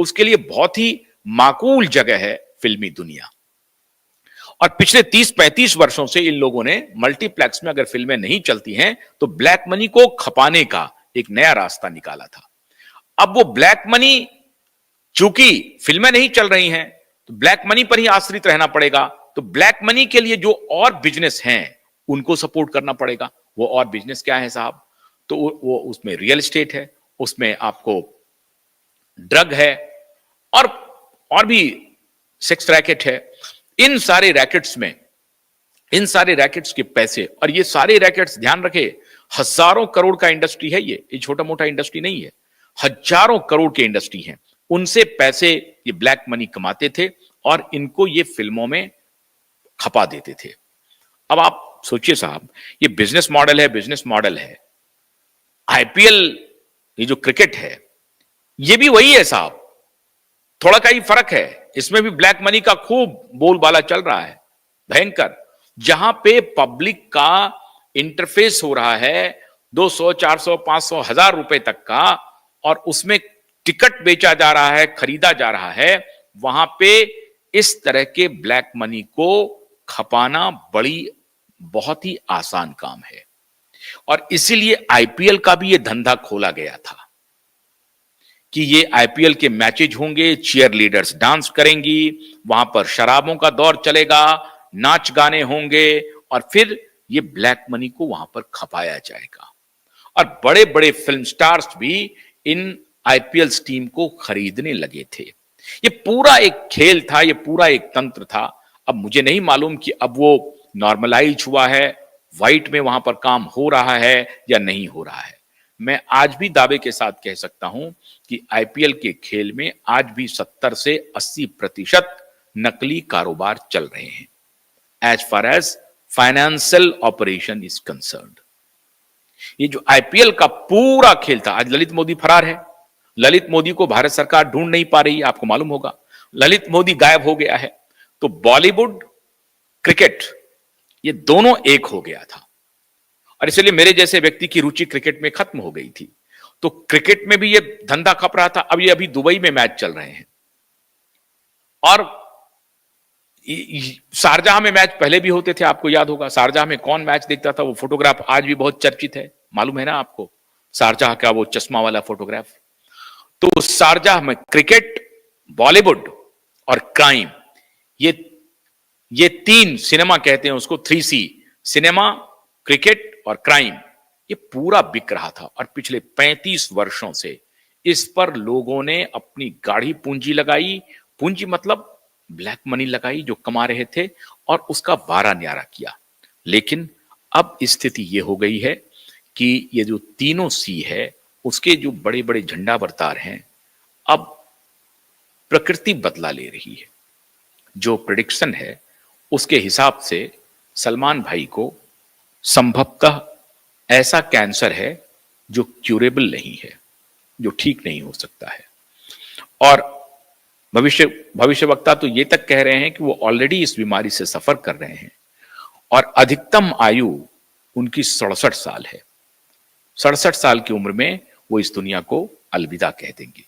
उसके लिए बहुत ही माकूल जगह है फिल्मी दुनिया। और पिछले 30-35 वर्षों से इन लोगों ने मल्टीप्लेक्स में अगर फिल्में नहीं चलती हैं तो ब्लैक मनी को खपाने का एक नया रास्ता निकाला था। अब वो ब्लैक मनी, चूंकि फिल्में नहीं चल रही हैं तो ब्लैक मनी पर ही आश्रित रहना पड़ेगा। तो ब्लैक मनी के लिए जो और बिजनेस हैं उनको सपोर्ट करना पड़ेगा। वो और बिजनेस क्या है साहब? तो वो उसमें रियल एस्टेट है, उसमें आपको ड्रग है, और भी सेक्स रैकेट है। इन सारे रैकेट्स में, इन सारे रैकेट्स के पैसे, और ये सारे रैकेट्स ध्यान रखे हजारों करोड़ का इंडस्ट्री है, ये छोटा मोटा इंडस्ट्री नहीं है, हजारों करोड़ की इंडस्ट्री है। उनसे पैसे ये ब्लैक मनी कमाते थे और इनको ये फिल्मों में खपा देते थे। अब आप सोचिए साहब, ये बिजनेस मॉडल है, बिजनेस मॉडल है। आईपीएल, ये जो क्रिकेट है, ये भी वही है साहब, थोड़ा का ही फर्क है। इसमें भी ब्लैक मनी का खूब बोलबाला चल रहा है, भयंकर। जहां पे पब्लिक का इंटरफेस हो रहा है 200, 400, 500, 1000 रुपए तक का, और उसमें टिकट बेचा जा रहा है, खरीदा जा रहा है, वहां पे इस तरह के ब्लैक मनी को खपाना बहुत ही आसान काम है। और इसीलिए आईपीएल का भी ये धंधा खोला गया था कि ये आईपीएल के मैचेज होंगे, चीयर लीडर्स डांस करेंगी, वहां पर शराबों का दौर चलेगा, नाच गाने होंगे, और फिर ये ब्लैक मनी को वहां पर खपाया जाएगा। और बड़े बड़े फिल्म स्टार्स भी इन आईपीएल टीम को खरीदने लगे थे। ये पूरा एक खेल था, ये पूरा एक तंत्र था। अब मुझे नहीं मालूम कि अब वो नॉर्मलाइज हुआ है, व्हाइट में वहां पर काम हो रहा है या नहीं हो रहा है। मैं आज भी दावे के साथ कह सकता हूं कि आईपीएल के खेल में आज भी 70 से 80% नकली कारोबार चल रहे हैं, as far as financial operation is concerned. ये जो आईपीएल का पूरा खेल था, आज ललित मोदी फरार है। ललित मोदी को भारत सरकार ढूंढ नहीं पा रही है, आपको मालूम होगा। ललित मोदी गायब हो गया है। तो बॉलीवुड, क्रिकेट, ये दोनों एक हो गया था, और इसलिए मेरे जैसे व्यक्ति की रुचि क्रिकेट में खत्म हो गई थी। तो क्रिकेट में भी ये धंधा खप रहा था। अब ये अभी दुबई में मैच चल रहे हैं, और शारजाह में मैच पहले भी होते थे, आपको याद होगा। शारजाह में कौन मैच देखता था? वो फोटोग्राफ आज भी बहुत चर्चित है, मालूम है ना आपको, शारजाह का वो चश्मा वाला फोटोग्राफ। तो शारजाह में क्रिकेट, बॉलीवुड और क्राइम, ये तीन सिनेमा कहते हैं उसको, 3C, सिनेमा, क्रिकेट और क्राइम, ये पूरा बिक रहा था। और पिछले 35 वर्षों से इस पर लोगों ने अपनी गाढ़ी पूंजी लगाई। पूंजी मतलब ब्लैक मनी लगाई जो कमा रहे थे, और उसका बारा न्यारा किया। लेकिन अब स्थिति ये हो गई है कि ये जो तीनों सी है, उसके जो बड़े बड़े झंडाबरदार हैं, अब प्रकृति बदला ले रही है। जो प्रेडिक्शन है उसके हिसाब से सलमान भाई को संभवतः ऐसा कैंसर है जो क्यूरेबल नहीं है, जो ठीक नहीं हो सकता है। और भविष्यवक्ता तो ये तक कह रहे हैं कि वो ऑलरेडी इस बीमारी से सफर कर रहे हैं, और अधिकतम आयु उनकी 67 साल है। 67 साल की उम्र में वो इस दुनिया को अलविदा कह देंगे,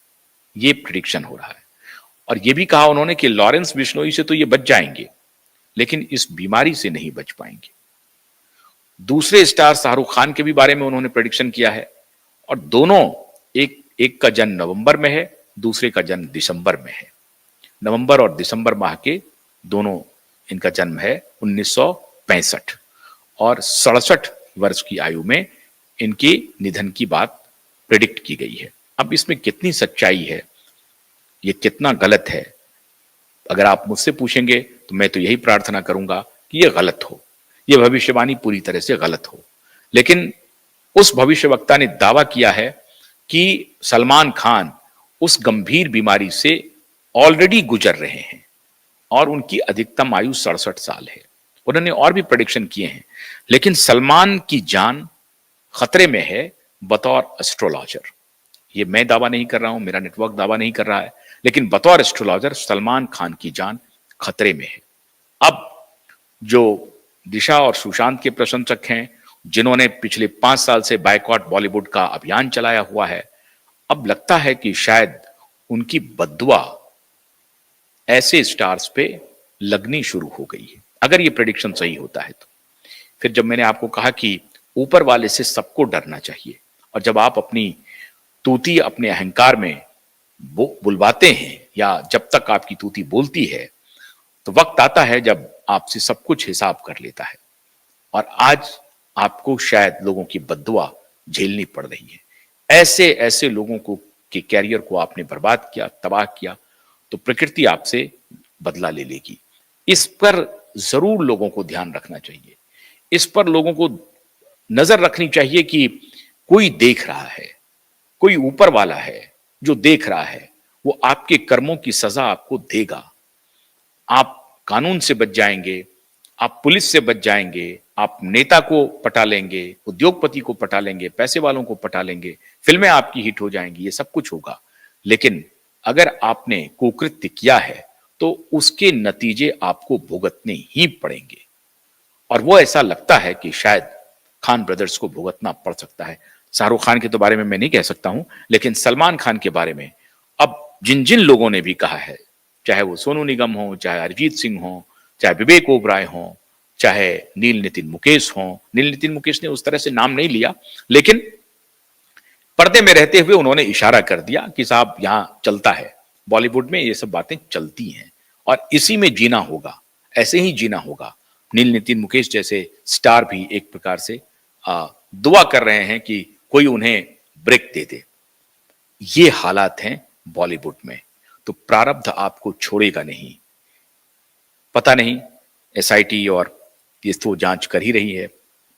ये प्रिडिक्शन हो रहा है। और ये भी कहा उन्होंने कि लॉरेंस बिश्नोई से तो ये बच जाएंगे, लेकिन इस बीमारी से नहीं बच पाएंगे। दूसरे स्टार शाहरुख खान के भी बारे में उन्होंने प्रेडिक्शन किया है, और दोनों, एक का जन्म नवंबर में है, दूसरे का जन्म दिसंबर में है। नवंबर और दिसंबर माह के दोनों इनका जन्म है 1965, और 67 वर्ष की आयु में इनके निधन की बात प्रेडिक्ट की गई है। अब इसमें कितनी सच्चाई है, ये कितना गलत है, अगर आप मुझसे पूछेंगे तो मैं तो यही प्रार्थना करूंगा कि ये गलत हो, ये भविष्यवाणी पूरी तरह से गलत हो। लेकिन उस भविष्यवक्ता ने दावा किया है कि सलमान खान उस गंभीर बीमारी से ऑलरेडी गुजर रहे हैं, और उनकी अधिकतम आयु 67 साल है। उन्होंने और भी प्रेडिक्शन किए हैं, लेकिन सलमान की जान खतरे में है बतौर एस्ट्रोलॉजर। ये मैं दावा नहीं कर रहा हूं, मेरा नेटवर्क दावा नहीं कर रहा है, लेकिन बतौर एस्ट्रोलॉजर सलमान खान की जान खतरे में है। अब जो दिशा और सुशांत के प्रशंसक हैं, जिन्होंने पिछले 5 साल से बायकॉट बॉलीवुड का अभियान चलाया हुआ है, अब लगता है कि शायद उनकी बद्दुआ ऐसे स्टार्स पे लगनी शुरू हो गई है, अगर ये प्रेडिक्शन सही होता है तो। फिर जब मैंने आपको कहा कि ऊपर वाले से सबको डरना चाहिए, और जब आप अपनी तूती अपने अहंकार में बुलवाते हैं, या जब तक आपकी तूती बोलती है, तो वक्त आता है जब आपसे सब कुछ हिसाब कर लेता है। और आज आपको शायद लोगों की बद्दुआ झेलनी पड़ रही है। ऐसे ऐसे लोगों को के कैरियर को आपने बर्बाद किया, तबाह किया, तो प्रकृति आपसे बदला ले लेगी। इस पर जरूर लोगों को ध्यान रखना चाहिए। इस पर लोगों को नजर रखनी चाहिए कि कोई देख रहा है, कोई ऊपर वाला है जो देख रहा है। वो आपके कर्मों की सजा आपको देगा। आप कानून से बच जाएंगे, आप पुलिस से बच जाएंगे, आप नेता को पटा लेंगे, उद्योगपति को पटा लेंगे, पैसे वालों को पटा लेंगे, फिल्में आपकी हिट हो जाएंगी, ये सब कुछ होगा। लेकिन अगर आपने कुकृत्य किया है तो उसके नतीजे आपको भुगतने ही पड़ेंगे। और वो ऐसा लगता है कि शायद खान ब्रदर्स को भुगतना पड़ सकता है। शाहरुख खान के तो बारे में मैं नहीं कह सकता हूं, लेकिन सलमान खान के बारे में अब जिन जिन लोगों ने भी कहा है, चाहे वो सोनू निगम हो, चाहे अरिजीत सिंह हो, चाहे विवेक ओबराय हो, चाहे नील नितिन मुकेश हो। नील नितिन मुकेश ने उस तरह से नाम नहीं लिया, लेकिन पर्दे में रहते हुए उन्होंने इशारा कर दिया कि साहब यहां चलता है, बॉलीवुड में ये सब बातें चलती हैं और इसी में जीना होगा, ऐसे ही जीना होगा। नील नितिन मुकेश जैसे स्टार भी एक प्रकार से दुआ कर रहे हैं कि कोई उन्हें ब्रेक दे दे। ये हालात हैं बॉलीवुड में, तो प्रारब्ध आपको छोड़ेगा नहीं। पता नहीं एसआईटी और ये तो जांच कर ही रही है,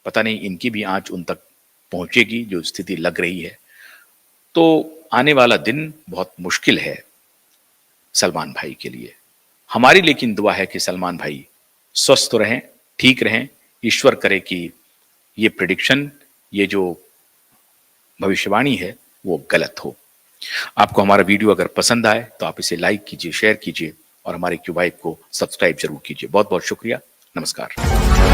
पता नहीं इनकी भी आंच उन तक पहुंचेगी जो स्थिति लग रही है। तो आने वाला दिन बहुत मुश्किल है सलमान भाई के लिए। हमारी लेकिन दुआ है कि सलमान भाई स्वस्थ रहें, ठीक रहें। ईश्वर करे कि ये प्रेडिक्शन, ये जो भविष्यवाणी है वो गलत हो। आपको हमारा वीडियो अगर पसंद आए तो आप इसे लाइक कीजिए, शेयर कीजिए और हमारे क्यूबाइक को सब्सक्राइब जरूर कीजिए। बहुत बहुत शुक्रिया। नमस्कार।